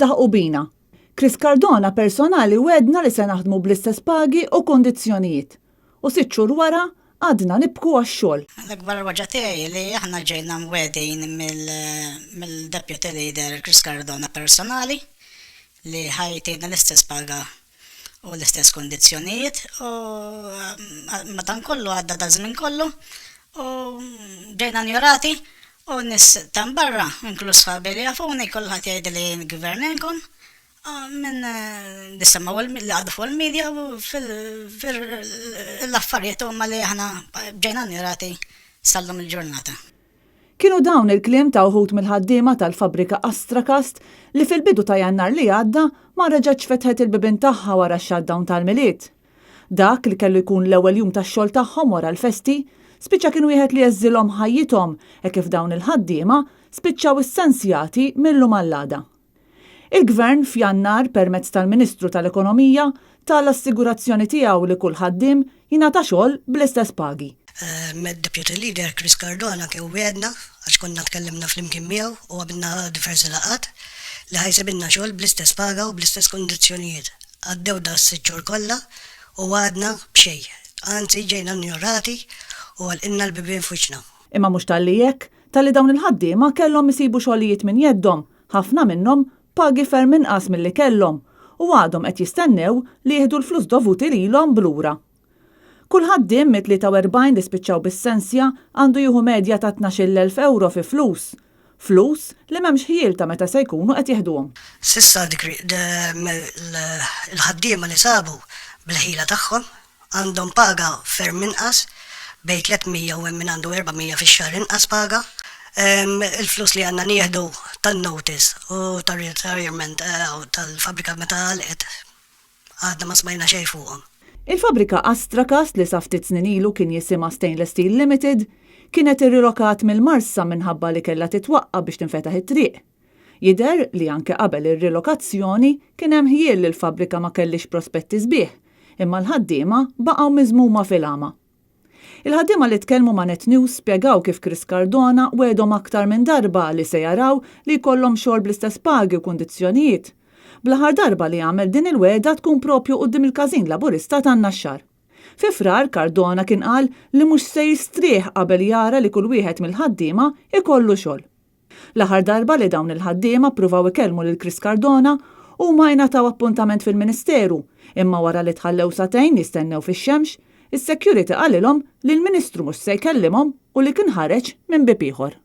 daħqu bina. Chris Cardona personali wedna li se naħdmu bl-istess pagi u kondizzjonijiet. U 6 xhur wara għadna nibku għax-xogħol. L-akbar waġa tiegħi li aħna ġejna mwedin mill-Deputy Leader Chris Cardona personali li ħajtina l-istess paga u l-istess kondizzjonijiet u madankollu għadda da żmien kollu u ġejna njorati u nis tan barra inkluż sħabi li għafuni kulħadd jgħid li n-gvernenkom minn nisimgħu li għaddu fuq il-medja u fil-affarijiet huma li aħna ġejna njorati sal-lum il-ġurnata. Kienu dawn il-kliem ta' uħud mill-ħaddiema tal-fabrika Astracast li fil-bidu ta' Jannar li għadda ma reġgħetx fetħet il-bibien tagħha wara x-shutdown tal-miliet. Dak li kellu jkun l-ewwel jum tax-xogħol tagħhom wara l-festi, spiċċa kien wieħed li jeżżilhom ħajjithom hekk kif dawn il-ħaddiema spiċċaw essenzjati mill-lum għall-għada. Il-Gvern f'Jannar permezz tal-Ministru tal-Ekonomija tal-assigurazzjoni tiegħu li kull ħaddiem jingħata xogħol bl-istess pagi. Med-Deputy Leader Chris Cardona kieku wedna għax konna tkellimna fl-imkien miegħu u għabinna diversi laqat li ħajsibinna xogħol bl-istess paga u bl-istess kondizzjonijiet. Għaddew da s-6 xhur kollha u għadna b'xejn. Anzi ġejna njorati u għalqilna l-bibien fuċna. Imma mhux tal-li hekk, tal-li dawn il-ħaddiema kellhom isibu xogħlijiet minn jeddhom, ħafna minnhom pagi ferm inqas milli kellhom u għadhom qed jistennew li jieħdu l-flus dovuti lilhom blura. Kull ħaddiem mit-43 li spiċċaw bis-sensja għandu jieħu medja ta' 12,000 euro fi flus. Flus li m'hemmx ħielta meta se jkunu qed jieħduhom. Sissa il-ħaddiema li sabu bil-ħila tagħhom għandhom paga ferm inqas bejn 300 u min għandu 400 fix-xahar inqas paga. Il-flus li għandna nieħdu tan-notice u tar-retirement tal-fabrika meta għalqet għadna ma smajna xejn fuqhom. Il-fabrika Astracast li sa ftit snin ilu kien jisimha Stainless Steel Limited kienet irrilokat mill-Marsa minħabba li kellha titwaqqa biex tinfetaħ it-triq. Jidher li anke qabel ir-rilokazzjoni kien hemm ħiel li l-fabrika ma kellix prospetti sbieħ, imma l-ħaddiema baqgħu miżmuma fil-għama. Il-ħaddiema li tkellmu ma' Net News spjegaw kif Chris Cardona wedhom aktar minn darba li se jaraw li jkollhom xogħol bl-istess pagi u kundizzjonijiet. Bl-aħħar darba li għamel din il-weda tkun propju quddiem il-każin laburista tan-Naxxar. Fi frar Cardona kien qal li mhux se jistrieħ qabel jara li kull wieħed mill-ħaddiema ikollu xogħol. L-aħħar darba li dawn il-ħaddiema ppruvaw ikellmu lil Chris Cardona huma jingħataw appuntament fil-Ministeru, imma wara li tħallew satejn jistennew fix-xemx, is-security qalilhom li l-Ministru mhux se jkellimhom u li kien ħareġ minn bib ieħor.